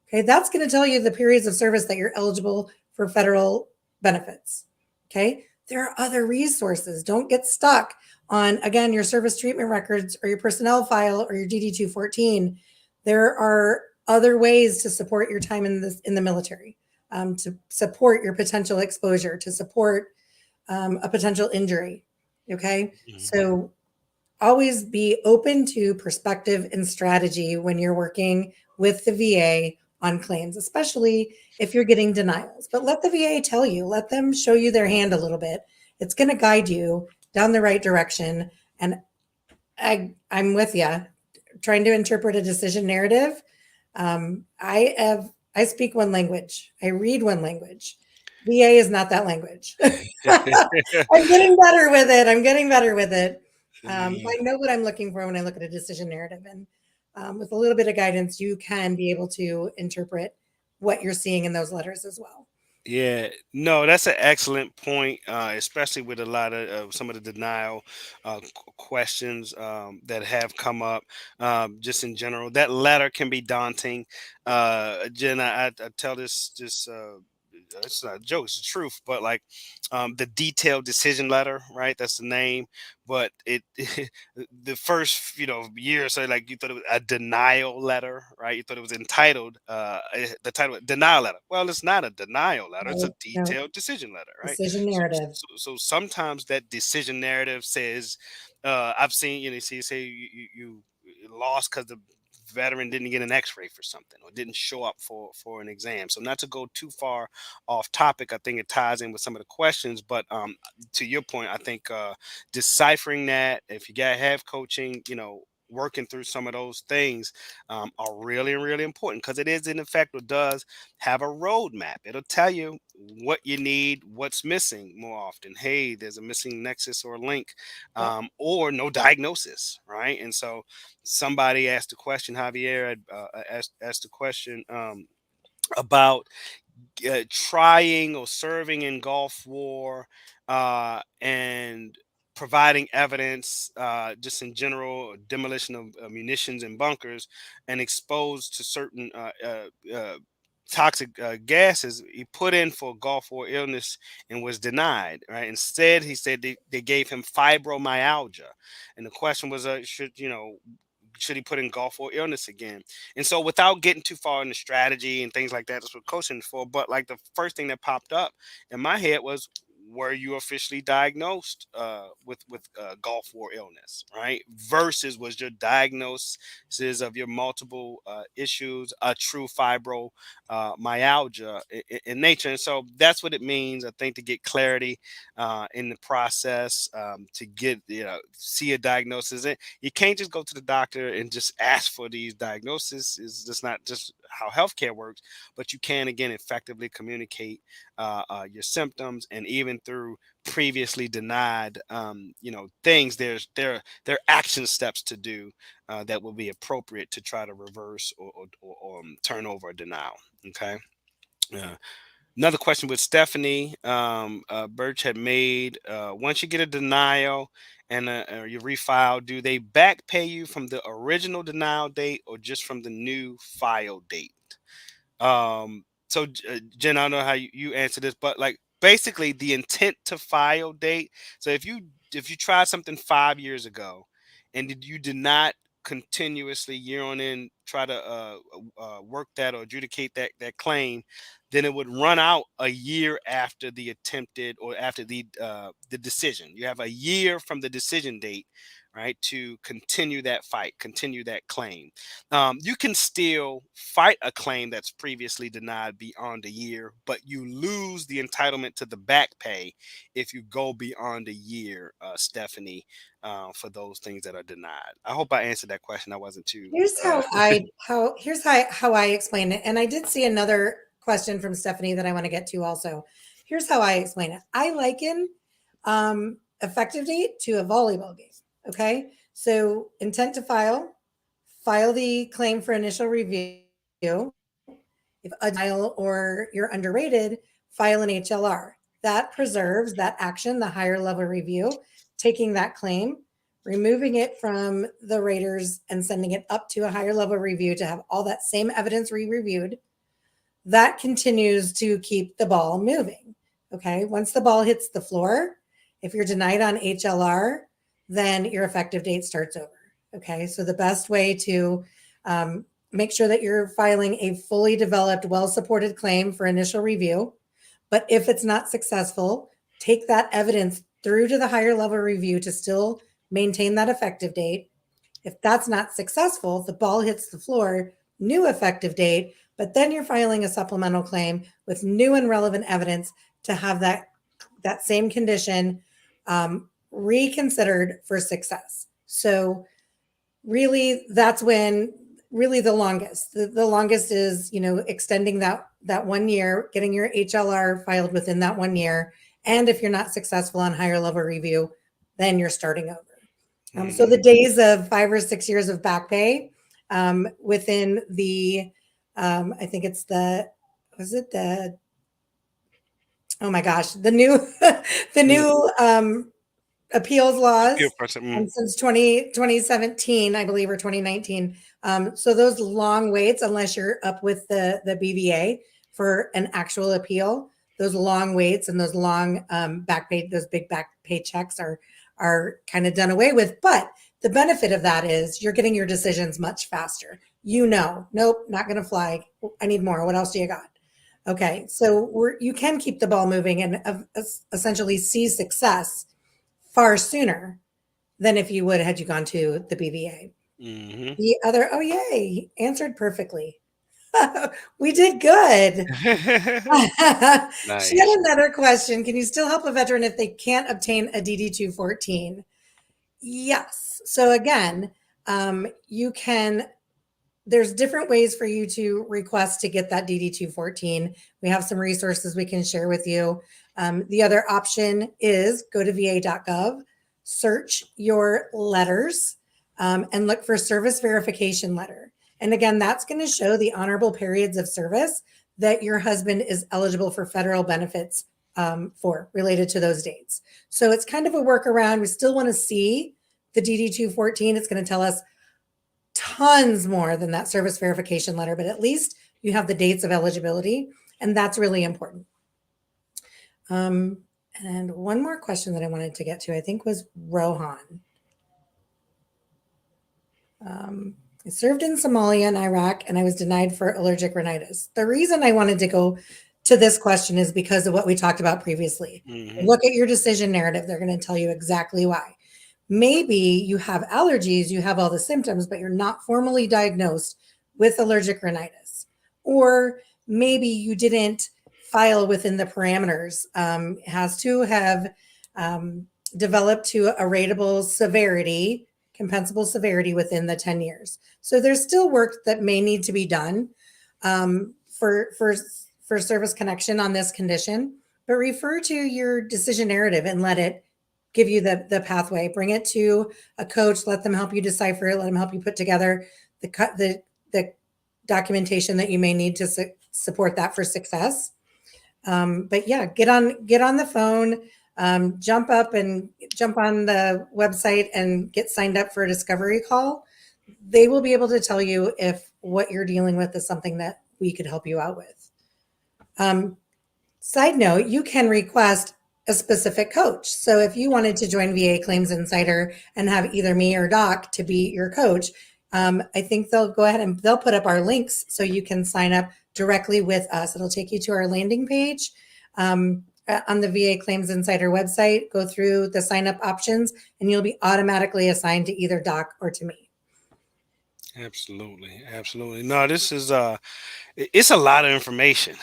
Okay, that's going to tell you the periods of service that you're eligible for federal benefits. Okay, there are other resources. Don't get stuck on, again, your service treatment records or your personnel file or your DD 214. There are other ways to support your time in the military, to support your potential exposure, to support a potential injury. Okay, so always be open to perspective and strategy when you're working with the VA on claims, especially if you're getting denials. But let the VA tell you, let them show you their hand a little bit. It's going to guide you down the right direction. And I'm with you. Trying to interpret a decision narrative. I speak one language. I read one language. VA is not that language. I'm getting better with it. I'm getting better with it. I know what I'm looking for when I look at a decision narrative, and with a little bit of guidance, you can be able to interpret what you're seeing in those letters as well. Yeah, no, that's an excellent point, especially with a lot of some of the denial questions that have come up. Just in general, that letter can be daunting. Jen, I tell this it's not a joke, it's the truth. But like the detailed decision letter, right? That's the name. But it the first year or so, like you thought it was a denial letter, right? You thought it was entitled the title denial letter. Well, it's not a denial letter, it's a No, no, detailed decision letter, right? decision so narrative. so sometimes that decision narrative says I've seen, say you lost because the veteran didn't get an x-ray for something or didn't show up for an exam. So not to go too far off topic, I think it ties in with some of the questions, but to your point, I think deciphering that, if you got have coaching, working through some of those things are really, really important, because it is in effect what does have a roadmap. It'll tell you what you need, what's missing more often. Hey, there's a missing nexus or link, Yep. or no diagnosis, right? And so somebody asked the question, Javier had, asked the question about trying or serving in Gulf War and providing evidence, just in general, demolition of munitions and bunkers, and exposed to certain toxic gases. He put in for Gulf War illness and was denied. Right. Instead, he said they gave him fibromyalgia, and the question was, should he put in Gulf War illness again? And so, without getting too far into strategy and things like that, that's what coaching is for. But like the first thing that popped up in my head was, were you officially diagnosed with Gulf War illness, right? Versus, was your diagnosis of your multiple issues a true fibromyalgia in nature? And so that's what it means, I think, to get clarity in the process, to get see a diagnosis. You can't just go to the doctor and just ask for these diagnoses. It's just not just how healthcare works, but you can, again, effectively communicate your symptoms, and even through previously denied things, there are action steps to do that will be appropriate to try to reverse or turn over a denial. Okay. uh, Another question with Stephanie Birch had made. Once you get a denial and you refile, do they back pay you from the original denial date or just from the new file date? Jen, I don't know how you answer this, but like basically the intent to file date. So if you tried something 5 years ago and you did not continuously year on in try to work that or adjudicate that claim, then it would run out a year after the attempted, or after the decision. You have a year from the decision date right, to continue that fight, continue that claim. You can still fight a claim that's previously denied beyond a year, but you lose the entitlement to the back pay if you go beyond a year, Stephanie, for those things that are denied. I hope I answered that question. I wasn't too. Here's how I explain it. And I did see another question from Stephanie that I want to get to also. Here's how I explain it. I liken effective date to a volleyball game. Okay. So intent to file the claim for initial review. If a denial or you're underrated, file an HLR. That preserves that action, the higher level review, taking that claim, removing it from the raters and sending it up to a higher level review to have all that same evidence re-reviewed. That continues to keep the ball moving. Okay. Once the ball hits the floor, if you're denied on HLR, then your effective date starts over. Okay. So the best way to make sure that you're filing a fully developed, well-supported claim for initial review. But if it's not successful, take that evidence through to the higher level review to still maintain that effective date. If that's not successful, the ball hits the floor, new effective date, but then you're filing a supplemental claim with new and relevant evidence to have that same condition reconsidered for success. So really, that's when really the longest. The longest is, extending that 1 year, getting your HLR filed within that 1 year. And if you're not successful on higher level review, then you're starting over. So the days of 5 or 6 years of back pay within the, I think it's the new appeals laws since 2017, I believe, or 2019. So those long waits, unless you're up with the BVA for an actual appeal, those long waits and those long back pay, those big back pay checks are kind of done away with. But the benefit of that is you're getting your decisions much faster. Nope, not going to fly. I need more. What else do you got? Okay, so you can keep the ball moving and essentially see success far sooner than if you would had you gone to the BVA. Mm-hmm. The other, oh yay, answered perfectly. We did good. Nice. She had another question. Can you still help a veteran if they can't obtain a DD-214? Yes. So again, you can. There's different ways for you to request to get that DD-214. We have some resources we can share with you. The other option is go to va.gov, search your letters, and look for service verification letter. And again, that's going to show the honorable periods of service that your husband is eligible for federal benefits for related to those dates. So it's kind of a workaround. We still want to see the DD-214. It's going to tell us tons more than that service verification letter, but at least you have the dates of eligibility, and that's really important. And one more question that I wanted to get to, I think, was Rohan. I served in Somalia and Iraq, and I was denied for allergic rhinitis. The reason I wanted to go to this question is because of what we talked about previously. Mm-hmm. Look at your decision narrative. They're going to tell you exactly why. Maybe you have allergies, you have all the symptoms, but you're not formally diagnosed with allergic rhinitis. Or maybe you didn't file within the parameters. It has to have developed to a rateable severity, compensable severity within the 10 years. So there's still work that may need to be done for service connection on this condition, but refer to your decision narrative and let it give you the pathway. Bring it to a coach, let them help you decipher it, let them help you put together the documentation that you may need to support that for success. But yeah, get on the phone, jump on the website and get signed up for a discovery call. They will be able to tell you if what you're dealing with is something that we could help you out with. Side note, you can request a specific coach. So if you wanted to join VA Claims Insider and have either me or Doc to be your coach, I think they'll go ahead and they'll put up our links so you can sign up directly with us. It'll take you to our landing page. on the VA Claims Insider website, go through the sign up options, and you'll be automatically assigned to either Doc or to me. Absolutely, absolutely. No, this is it's a lot of information.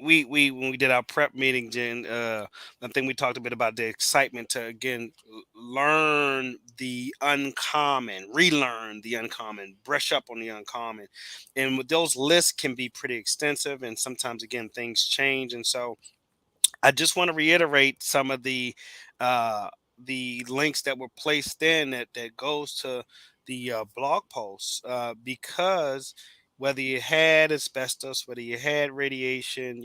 We when we did our prep meeting, Jen, I think we talked a bit about the excitement to again learn the uncommon, relearn the uncommon, brush up on the uncommon, and with those lists can be pretty extensive, and sometimes again things change, and so I just want to reiterate some of the links that were placed in that goes to the blog posts because whether you had asbestos, whether you had radiation,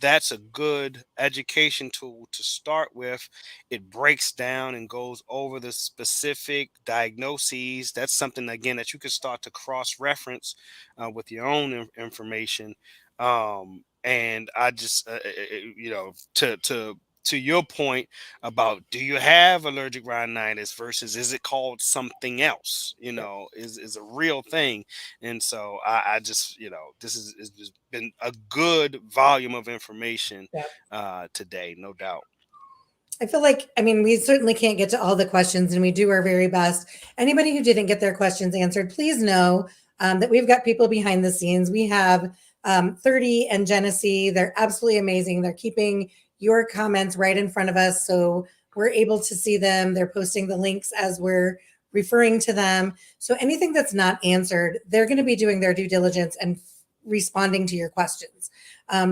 that's a good education tool to start with. It breaks down and goes over the specific diagnoses. That's something again that you can start to cross reference with your own information. And I just to your point about do you have allergic rhinitis versus is it called something else, Yep. is a real thing. And so I just this is just been a good volume of information Yep. today, no doubt. I feel like, I mean, we certainly can't get to all the questions, and we do our very best. Anybody who didn't get their questions answered, please know that we've got people behind the scenes. We have 30 and Genesee. They're absolutely amazing. They're keeping your comments right in front of us, so we're able to see them. They're posting the links as we're referring to them. So anything that's not answered, they're going to be doing their due diligence and responding to your questions.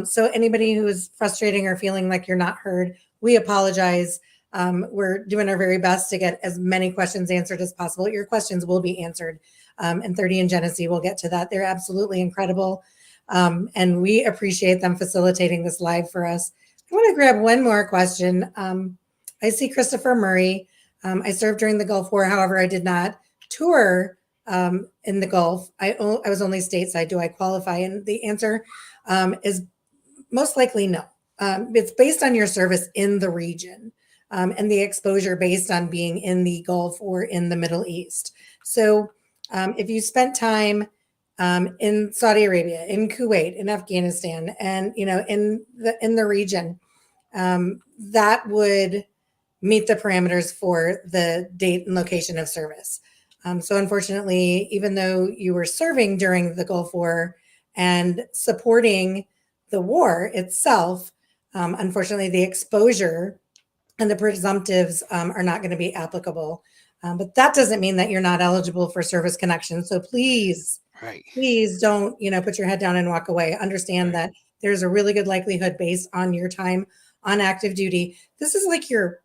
So anybody who is frustrating or feeling like you're not heard, we apologize. We're doing our very best to get as many questions answered as possible. Your questions will be answered. And 30 and Genesee will get to that. They're absolutely incredible. And we appreciate them facilitating this live for us. I want to grab one more question. I see Christopher Murray. I served during the Gulf War. However, I did not tour in the Gulf. I was only stateside. Do I qualify? And the answer is most likely no. It's based on your service in the region and the exposure based on being in the Gulf or in the Middle East. So if you spent time in Saudi Arabia, in Kuwait, in Afghanistan, and in the region, that would meet the parameters for the date and location of service. So unfortunately, even though you were serving during the Gulf War and supporting the war itself, unfortunately, the exposure and the presumptives are not going to be applicable. But that doesn't mean that you're not eligible for service connection. So Right. please don't, put your head down and walk away. Understand Right. that there's a really good likelihood based on your time on active duty. This is like your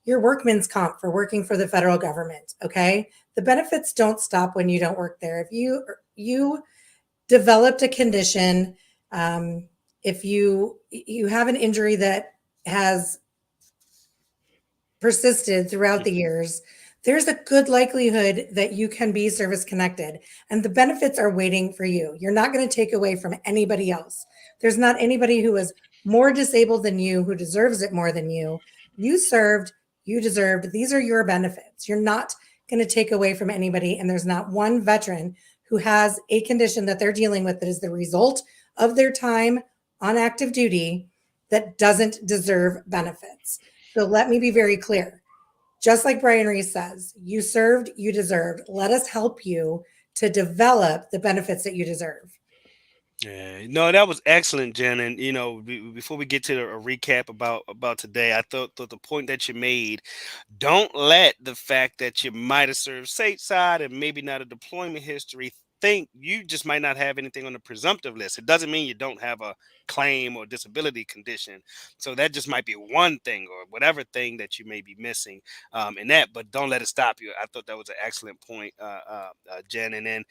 workman's comp for working for the federal government. Okay. The benefits don't stop when you don't work there. If you developed a condition, if you have an injury that has persisted throughout the years, there's a good likelihood that you can be service connected and the benefits are waiting for you. You're not going to take away from anybody else. There's not anybody who is more disabled than you who deserves it more than you. You served, you deserved. These are your benefits. You're not going to take away from anybody. And there's not one veteran who has a condition that they're dealing with that is the result of their time on active duty that doesn't deserve benefits. So let me be very clear. Just like Brian Reese says, you served, you deserved. Let us help you to develop the benefits that you deserve. Yeah, no, that was excellent, Jen. And before we get to a recap about today, I thought the point that you made, don't let the fact that you might have served stateside and maybe not a deployment history think you just might not have anything on the presumptive list. It doesn't mean you don't have a claim or disability condition. So that just might be one thing or whatever thing that you may be missing in that. But don't let it stop you. I thought that was an excellent point, Jen. And then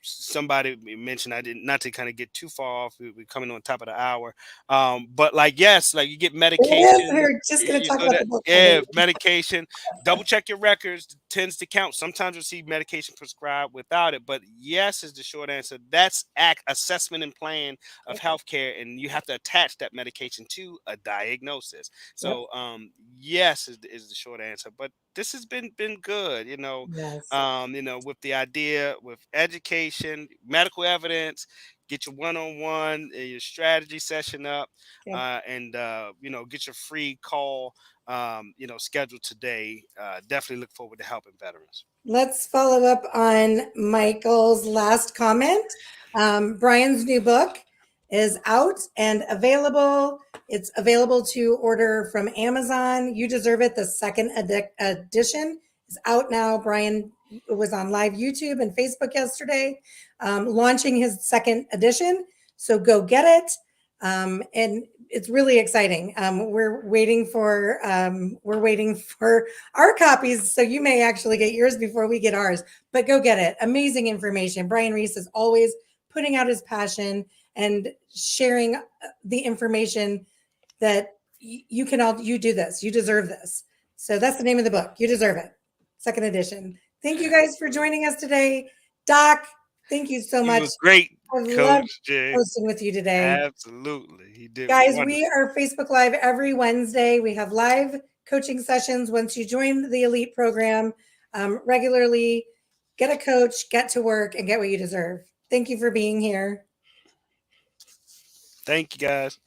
somebody mentioned, I didn't, not to kind of get too far off, we're coming on top of the hour, but like, yes, like you get It is. medication, We're just going to you talk know about that, the book. yeah, medication, double check your records, tends to count. Sometimes you'll see medication prescribed without it, but yes is the short answer. That's assessment and plan of Yep. healthcare, and you have to attach that medication to a diagnosis. Yep. So yes is the short answer, but this has been good, Yes. with the idea, with education, medical evidence, get your one-on-one, your strategy session up, Yep. and get your free call, scheduled today. Definitely look forward to helping veterans. Let's follow up on Michael's last comment. Brian's new book is out and available. It's available to order from Amazon. You Deserve It, the second edition, is out now. Brian was on live YouTube and Facebook yesterday, launching his second edition. So go get it. And it's really exciting. We're waiting for our copies, so you may actually get yours before we get ours. But go get it. Amazing information. Brian Reese is always putting out his passion and sharing the information that you do this. You deserve this. So that's the name of the book. You Deserve It. Second edition. Thank you guys for joining us today. Doc, thank you so much. It was great, I loved Coach Jay. hosting with you today. Absolutely. He did. Guys, wonderful. we are Facebook Live every Wednesday. We have live coaching sessions once you join the Elite program regularly. Get a coach, get to work, and get what you deserve. Thank you for being here. Thank you, guys.